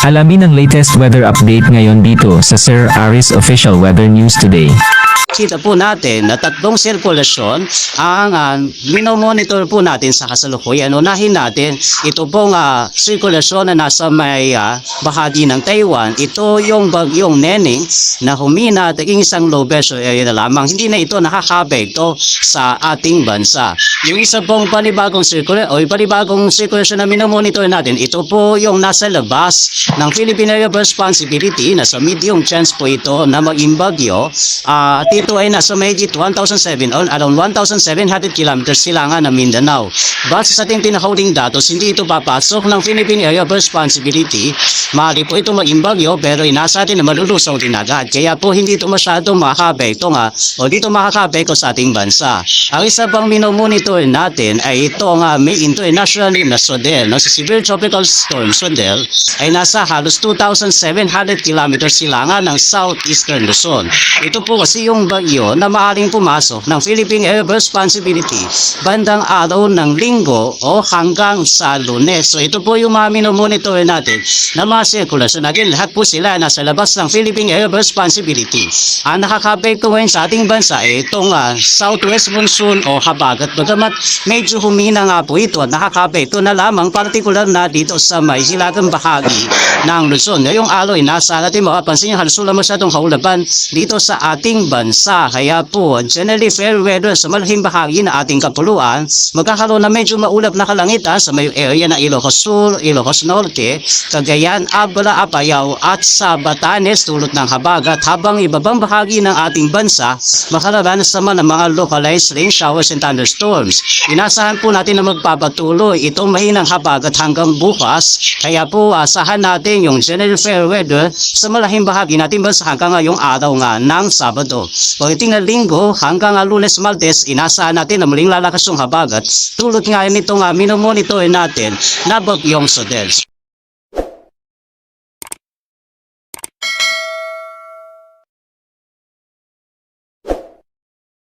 Alamin ang latest weather update ngayon dito sa Sir Aris Official Weather News Today. Kita po natin na tatlong sirkulasyon ang minomonitor po natin sa kasalukuyan. Unahin natin, ito pong sirkulasyon na nasa may bahagi ng Taiwan. Ito yung bagyong Neneng na humina at isang low pressure area na lamang. Hindi na ito nakakapekto sa ating bansa. Yung isa pong panibagong sirkulasyon na minomonitor natin, ito po yung nasa labas ng Philippine Area of Responsibility. Nasa medium chance po ito na maging bagyo. At ito ay nasa mahigit 1,007 or around 1,700 kilometers silangan ng Mindanao. Base sa ating pinakahuling datos, hindi ito papasok ng Philippine Area of Responsibility. Maaari po ito maging bagyo pero inasa natin na malulusaw din agad. Kaya po hindi ito masyadong makakapekto o dito makakapekto sa ating bansa. Ang isa pang minomonitor natin ay ito may international na SODEL. Sa Severe Tropical Storm SODEL ay nasa halos 2,700 kilometers silangan ng southeastern Luzon. Ito po kasi yung bagyo na maaaring pumasok ng Philippine Area of Responsibility bandang araw ng Linggo o hanggang sa Lunes. So ito po yung mga minomonitor natin na mga sirkulasyon. Again, lahat po sila nasa labas ng Philippine Area of Responsibility. Ang nakakapekto ngayon sa ating bansa ay itong southwest monsoon o habagat. Bagamat medyo humina nga po ito at nakakapekto na lamang partikular na dito sa may hilagang bahagi ng Luzon. Ngayong araw ay nasa natin makapansin yung halos wala masyadong kaulapan dito sa ating bansa. Kaya po, generally fair weather sa malaking bahagi na ating kapuluan, magkakaroon na medyo maulap na kalangitan sa may area ng Ilocos Sur, Ilocos Norte, Cagayan, Abra, Apayao at sa Batanes tulot ng habagat, habang ibabang bahagi ng ating bansa makararanas naman ng mga localized rain showers and thunderstorms. Inasahan po natin na magpapatuloy itong mahinang habagat hanggang bukas, kaya po asahan natin yung general fair weather sa malaking bahagi natin bansa hanggang ngayong araw nga ng Sabado. Pagdating na Linggo hanggang Lunes, Martes, inasahan natin na muling lalakas yung habagat tulot nga nitong minomonitor natin na bagyong SODEL.